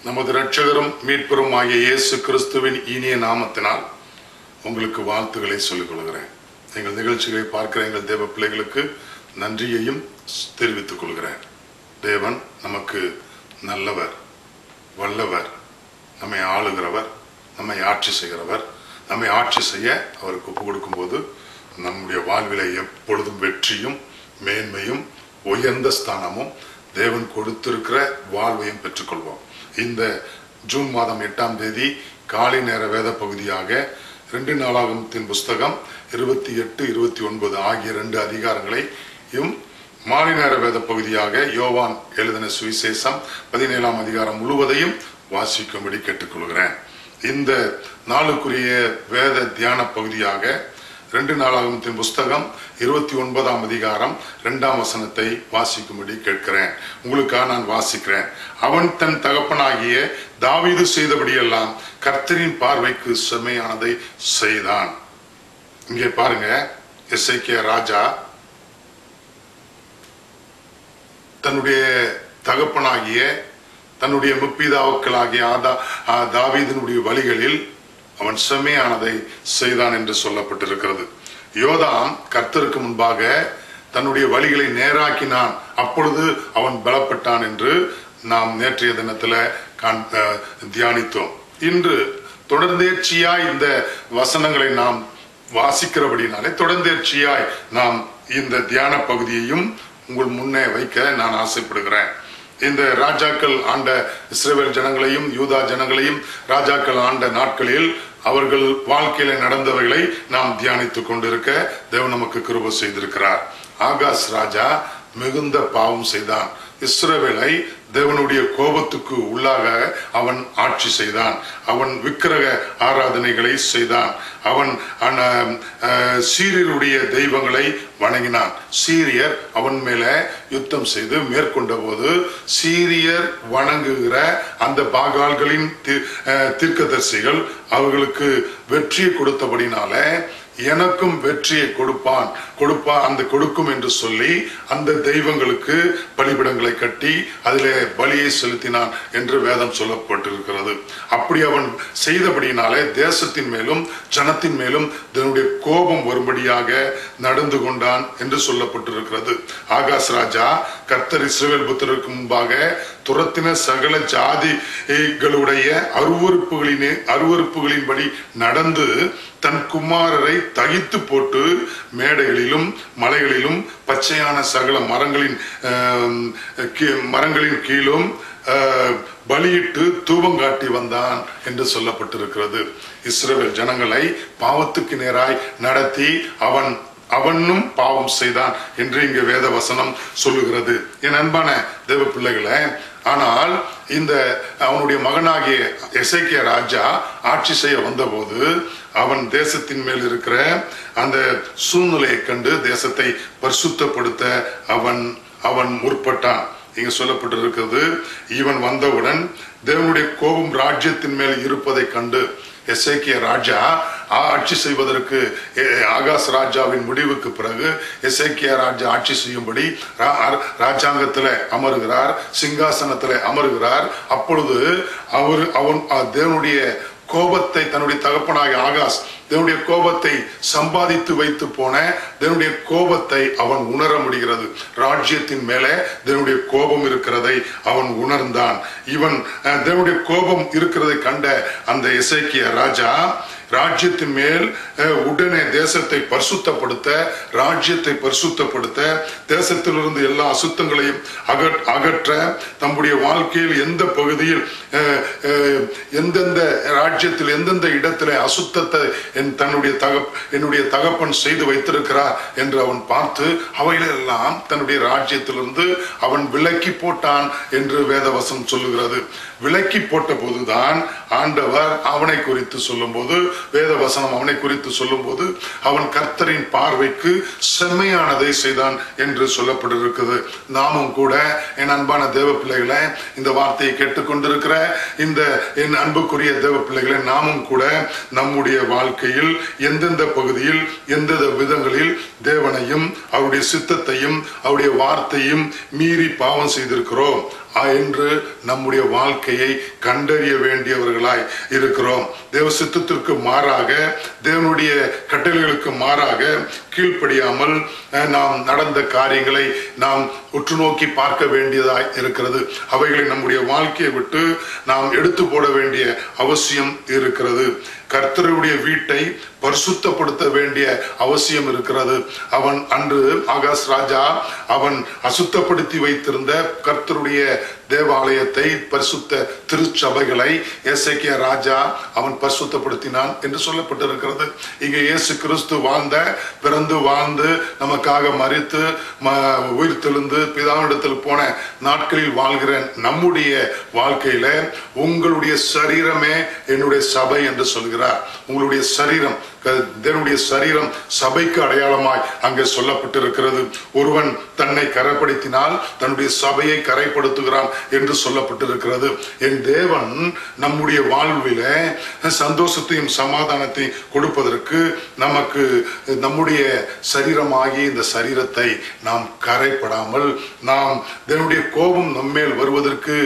நமது இரட்சகரும் மீட்பரும் ஆகிய இயேசு கிறிஸ்துவின் இனிய நாமத்தினால் உங்களுக்கு வாழ்த்துக்களை சொல்லிக் கொள்கிறேன். எங்கள் நிகழ்ச்சிகளை பார்க்கிற எங்கள் தேவ பிள்ளைகளுக்கு நன்றியையும் தெரிவித்துக் கொள்கிறேன். தேவன் நமக்கு நல்லவர், வல்லவர், நம்மை ஆளுகிறவர், நம்மை ஆட்சி செய்கிறவர். நம்மை ஆட்சி செய்ய அவருக்கு ஒப்பு கொடுக்கும் போது நம்முடைய வாழ்வில எப்பொழுதும் வெற்றியும் மேன்மையும் உயர்ந்த ஸ்தானமும் தேவன் கொடுத்திருக்கிற வாழ்வையும் பெற்றுக்கொள்வோம். இந்த ஜூன் மாதம் 8ஆம் தேதி காலை நேர வேத பகுதியாக 2 நாளாகமத்தின் புஸ்தகம் 28, 29 ஆகிய 2 அதிகாரங்களையும், மாலை நேர வேத பகுதியாக யோவான் எழுதின சுவிசேஷம் 17ஆம் அதிகாரம் முழுவதையும் வாசிக்கும்படி கேட்டுக்கொள்கிறேன். இந்த நாளுக்குரிய வேத தியான பகுதியாக 2 நாளாகமத்தின் புஸ்தகம் 29ஆம் அதிகாரம் 2ஆம் வசனத்தை வாசிக்கும்படி கேட்கிறேன். உங்களுக்காக நான் வாசிக்கிறேன். அவன் தன் தகப்பனாகிய தாவீது செய்தபடியெல்லாம் கர்த்தரின் பார்வைக்கு செம்மையானதை செய்தான். இங்கே பாருங்க, எசேக்கியா ராஜா தன்னுடைய தகப்பனாகிய தன்னுடைய முற்பிதாக்களாகிய தாவீதினுடைய வழிகளில் அவன் செம்மையானதை செய்தான் என்று சொல்லப்பட்டிருக்கிறது. யோதாம் கர்த்தருக்கு முன்பாக தன்னுடைய வழிகளை நேராக்கினான், அப்பொழுது அவன் பலப்பட்டான் என்று நாம் நேற்றைய தினத்துல தியானித்தோம். இன்று தொடர்ந்தேர்ச்சியாய் இந்த வசனங்களை நாம் வாசிக்கிறபடினாலே தொடர்ந்தேர்ச்சியாய் நாம் இந்த தியான பகுதியையும் உங்கள் முன்னே வைக்க நான் ஆசைப்படுகிறேன். இந்த ராஜாக்கள் ஆண்ட இஸ்ரவேல் ஜனங்களையும் யூதா ஜனங்களையும் ராஜாக்கள் ஆண்ட நாட்களில் அவர்கள் வாழ்க்கையில நடந்தவைகளை நாம் தியானித்துக் கொண்டிருக்க தேவன் நமக்கு கிருபை செய்திருக்கிறார். ஆகாஸ் ராஜா மிகுந்த பாவம் செய்தான். இஸ்ரவேலை தேவனுடைய கோபத்துக்கு உள்ளாக அவன் ஆட்சி செய்தான். அவன் விக்கிரக ஆராதனைகளை செய்தான். அவன் சீரியருடைய தெய்வங்களை வணங்கினான். சீரியர் அவன் மேல யுத்தம் செய்து மேற்கொண்ட போது சீரியர் வணங்குகிற அந்த பாகால்களின் தீர்க்கதரிசிகள் அவர்களுக்கு வெற்றியை கொடுத்தபடினால எனக்கும் வெற்றியை கொடுப்பான் அந்த கொடுக்கும் என்று சொல்லி அந்த தெய்வங்களுக்கு பலிபிடங்களை கட்டி அதிலே பலியை செலுத்தினான் என்று வேதம் சொல்லப்பட்டிருக்கிறது. அப்படி அவன் செய்தபடினாலே தேசத்தின் மேலும் ஜனத்தின் மேலும் தன்னுடைய கோபம் வரும்படியாக நடந்து கொண்டான் என்று சொல்லப்பட்டிருக்கிறது. ஆகாஸ் ராஜா கர்த்தர் இஸ்ரவேல் புத்திரருக்கு முன்பாக துரத்தின சகல ஜாதிகளுடைய அருவருப்புகளின்படி நடந்து தன் குமாரரை தகித்து போட்டு மேடைகளிலும் மலைகளிலும் பச்சையான சகல மரங்களின் கீழும் பலியிட்டு தூபம் காட்டி வந்தான் என்று சொல்லப்பட்டிருக்கிறது. இஸ்ரவேல் ஜனங்களை பாவத்துக்கு நேராய் நடத்தி அவனும் பாவம் செய்தான் என்று இங்கு வேத வசனம் சொல்லுகிறது. என் அன்பான தேவ பிள்ளைகளை, ஆனால் இந்த அவனுடைய மகனாகிய எசேக்கியா ராஜா ஆட்சி செய்ய வந்தபோது அவன் தேசத்தின் மேல் இருக்கிற அந்த சூழ்நிலையை கண்டு தேசத்தை பரிசுத்தப்படுத்த அவன் முற்பட்டான். இங்க சொல்லப்பட்டிருக்கிறது, இவன் வந்தவுடன் தேவனுடைய கோபம் ராஜ்யத்தின் மேல் இருப்பதை கண்டு எசேக்கியா ராஜா ஆட்சி செய்வதற்கு ஆகாஸ் ராஜாவின் முடிவுக்கு பிறகு எசேக்கியா ராஜா ஆட்சி செய்யும்படி ராஜாங்கத்தில் அமருகிறார், சிங்காசனத்தில் அமருகிறார். அப்பொழுது அவன் தேவனுடைய கோபத்தை, தன்னுடைய தகப்பனாகிய ஆகாஸ் தேவனுடைய கோபத்தை சம்பாதித்து வைத்து போன தேவனுடைய கோபத்தை அவன் உணர முடிகிறது. ராஜ்யத்தின் மேலே தேவனுடைய கோபம் இருக்கிறதை அவன் உணர்ந்தான். இவன் தேவனுடைய கோபம் இருக்கிறதை கண்ட அந்த எசேக்கியா ராஜா ராஜ்யத்தின் மேல் உடனே தேசத்தை பரிசுத்தப்படுத்த, ராஜ்யத்தை பரிசுத்தப்படுத்த, தேசத்திலிருந்து எல்லா அசுத்தங்களையும் அகற்ற, தம்முடைய வாழ்க்கையில் எந்த பகுதியில் எந்தெந்த ராஜ்யத்தில் எந்தெந்த இடத்துல அசுத்தத்தை என்னுடைய தகப்பன் செய்து வைத்திருக்கிறார் என்று அவன் பார்த்து அவைகளெல்லாம் தன்னுடைய ராஜ்யத்திலிருந்து அவன் விலக்கி போட்டான் என்று வேதவசனம் சொல்லுகிறது. விலக்கி போட்ட போதுதான் ஆண்டவர் அவனை குறித்து சொல்லும் போது, வேத வசனம் அவனை குறித்து சொல்லும் போது, அவன் கர்த்தரின் பார்வைக்கு செம்மையானதை செய்தான் என்று சொல்லப்பட்டிருக்கிறது. நாமும் கூட என் அன்பான தேவ பிள்ளைகளை, இந்த வார்த்தையை கேட்டுக்கொண்டிருக்கிற இந்த என் அன்புக்குரிய தேவ பிள்ளைகளை, நாமும் கூட நம்முடைய வாழ்க்கை வாழ்க்கையில் எந்தெந்த பகுதியில் எந்தெந்த விதங்களில் தேவனையும் அவருடைய சித்தத்தையும் அவருடைய வார்த்தையும் மீறி பாவம் செய்திருக்கிறோம் என்று நம்முடைய வாழ்க்கையை கண்டறிய வேண்டியவர்களாய் இருக்கிறோம். தேவ சித்தத்திற்கு மாறாக, தேவனுடைய கட்டளைகளுக்கு மாறாக கீழ்ப்படியாமல் நாம் நடந்த காரியங்களை நாம் உற்று நோக்கி பார்க்க வேண்டியதாய் இருக்கிறது. அவைகளை நம்முடைய வாழ்க்கையை விட்டு நாம் எடுத்து போட வேண்டிய அவசியம் இருக்கிறது. கர்த்தருடைய வீட்டை பரிசுத்தப்படுத்த வேண்டிய அவசியம் இருக்கிறது. அவன் அன்று ஆகாஷ் ராஜா அவன் அசுத்தப்படுத்தி வைத்திருந்த கர்த்தருடைய தேவாலயத்தை, பரிசுத்த திருச்சபைகளை எசேக்கியா ராஜா அவன் பரிசுத்தப்படுத்தினான் என்று சொல்லப்பட்டிருக்கிறது. இங்கே இயேசு கிறிஸ்து பிறந்து வாழ்ந்து நமக்காக மரித்து உயிர் தெழுந்து பிதாவிடத்தில் போன நாட்களில் வாழ்கிற நம்முடைய வாழ்க்கையில உங்களுடைய சரீரமே என்னுடைய சபை என்று சொல்கிறார். உங்களுடைய சரீரம், தேவனுடைய சரீரம் சபைக்கு அடையாளமாய் அங்கே சொல்லப்பட்டிருக்கிறது. ஒருவன் தன்னை கரைப்படுத்தினால் தன்னுடைய சபையை கரைப்படுத்துகிறான் என்று சொல்லப்பட்டிருக்கிறது. என் தேவன் நம்முடைய வாழ்வில சந்தோஷத்தையும் சமாதானத்தையும் கொடுப்பதற்கு நமக்கு நம்முடைய சரீரமாகி இந்த சரீரத்தை நாம் கரைப்படாமல், நாம் தேவனுடைய கோபம் நம்மேல் வருவதற்கு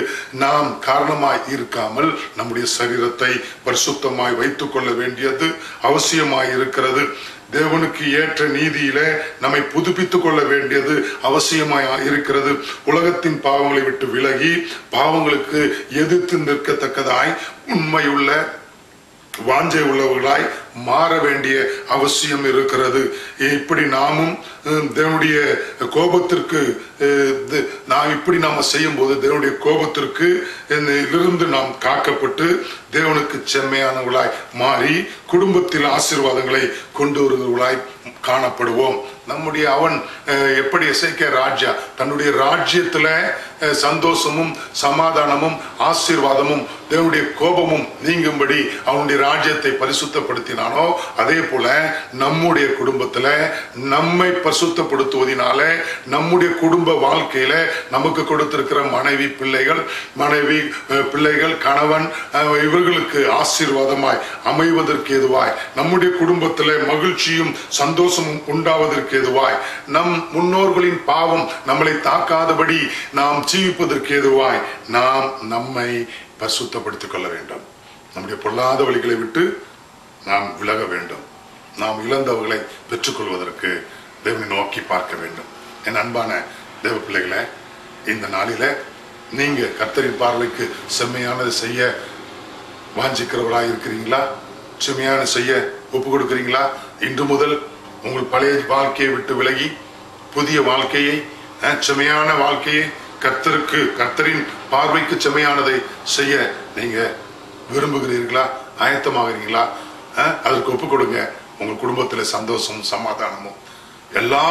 நாம் காரணமாய் இருக்காமல் நம்முடைய சரீரத்தை பரிசுத்தமாய் வைத்துக் கொள்ள வேண்டியது அவசியமாய் இருக்கிறது. தேவனுக்கு ஏற்ற நீதியில நம்மை புதுப்பித்துக் கொள்ள வேண்டியது அவசியமாய் இருக்கிறது. உலகத்தின் பாவங்களை விட்டு விலகி பாவங்களுக்கு எதிர்த்து நிற்கத்தக்கதாய் உண்மையுள்ள வாஞ்சை உள்ளவர்களாய் மாற வேண்டிய அவசியம் இருக்கிறது. இப்படி நாமும் தேவனுடைய கோபத்திற்கு நாம செய்யும் போது தேவனுடைய கோபத்திற்கு இருந்து நாம் காக்கப்பட்டு தேவனுக்கு செம்மையானவர்களாய் மாறி குடும்பத்தில் ஆசீர்வாதங்களை கொண்டு வருவர்களாய் காணப்படுவோம். நம்முடைய அவன் எப்படி எசேக்கியா ராஜா தன்னுடைய ராஜ்யத்துல சந்தோஷமும் சமாதானமும் ஆசீர்வாதமும் தேவனுடைய கோபமும் நீங்கும்படி அவனுடைய ராஜ்யத்தை பரிசுத்தப்படுத்தினானோ, அதே போல நம்முடைய குடும்பத்துல நம்மை பரிசுத்தப்படுத்துவதனால நம்முடைய குடும்ப வாழ்க்கையில நமக்கு கொடுத்திருக்கிற மனைவி பிள்ளைகள் கணவன் இவர்களுக்கு ஆசீர்வாதமாய் அமைவதற்கு எதுவாய், நம்முடைய குடும்பத்திலே மகிழ்ச்சியும் சந்தோஷமும் உண்டாவதற்கு எதுவாய், நம் முன்னோர்களின் பாவம் நம்மளை தாக்காதபடி நாம் ஜீவிப்பதற்கு எதுவாய் நாம் நம்மை பரிசுத்தப்படுத்திக் கொள்ள வேண்டும். நம்முடைய பொல்லாத வழிகளை விட்டு நாம் விலக வேண்டும். நாம் இழந்தவர்களை பெற்றுக்கொள்வதற்கு தேவனை நோக்கி பார்க்க வேண்டும். என் அன்பான தேவ பிள்ளைகளை, இந்த நாளில நீங்க கர்த்தரின் பார்வைக்கு செம்மையானது செய்ய வாஞ்சிக்கிறவர்களாக இருக்கிறீங்களா? செம்மையான செய்ய ஒப்பு கொடுக்கிறீங்களா? இன்று முதல் உங்கள் பழைய வாழ்க்கையை விட்டு விலகி புதிய வாழ்க்கையை, செம்மையான வாழ்க்கையை, கர்த்தரின் பார்வைக்கு செம்மையானதை செய்ய நீங்க விரும்புகிறீர்களா? ஆயத்தமாகிறீங்களா? அதற்கு ஒப்பு கொடுங்க. உங்கள் குடும்பத்தில் சந்தோஷமும் சமாதானமும் எல்லா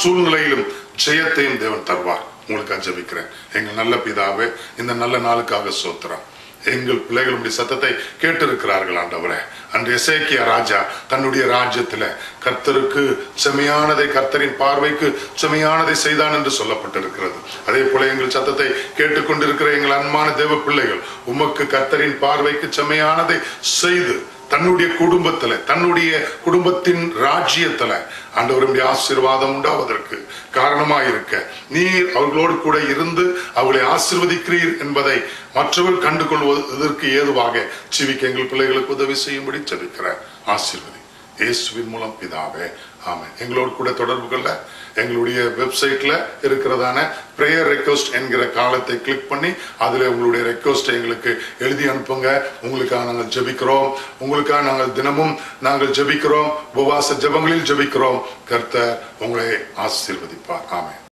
சூழ்நிலையிலும் ஜெயத்தையும் தேவன் தருவார். உங்களுக்கு ஜெபிக்கிறேன். எங்கள் நல்ல பிதாவே, இந்த நல்ல நாளுக்காக ஸ்தோத்திரம். எங்கள் பிள்ளைகளுடைய சத்தத்தை கேட்டிருக்கிறார்கள் ஆண்டவரே. அன்று எசேக்கியா ராஜா தன்னுடைய ராஜ்யத்துல கர்த்தருக்கு செம்மையானதை, கர்த்தரின் பார்வைக்கு செம்மையானதை செய்தான் என்று சொல்லப்பட்டிருக்கிறது. அதே போல எங்கள் சத்தத்தை கேட்டுக்கொண்டிருக்கிற எங்கள் அன்பான தேவ பிள்ளைகள் உமக்கு கர்த்தரின் பார்வைக்கு செம்மையானதை செய்து தன்னுடைய குடும்பத்துல, தன்னுடைய குடும்பத்தின் ராஜ்யத்துல ஆண்டவருடைய ஆசீர்வாதம் உண்டாவதற்கு காரணமாயிருக்க நீர் அவர்களோடு கூட இருந்து அவர்களை ஆசீர்வதிக்கிறீர் என்பதை மற்றவர் கண்டு கொள்வதற்கு ஏதுவாக ஜீவிக்க எங்கள் பிள்ளைகளுக்கு உதவி செய்யும்படி ஜெபிக்கிறேன். ஆசீர்வதி இயேசுவின் மூலம் பிதாவே, ஆமென். எங்களோடு கூட தொடர்பு கொள்ள எங்களுடைய வெப்சைட்ல இருக்கிறதான பிரேயர் ரெக்வெஸ்ட் என்கிற காலத்தை கிளிக் பண்ணி அதுல உங்களுடைய ரெக்வெஸ்ட் எங்களுக்கு எழுதி அனுப்புங்க. உங்களுக்காக நாங்கள் ஜெபிக்கிறோம். உங்களுக்காக நாங்கள் தினமும் நாங்கள் ஜெபிக்கிறோம். உபவாச ஜெபங்களில் ஜெபிக்கிறோம். கர்த்தர் உங்களை ஆசீர்வதிப்பார். ஆமென்.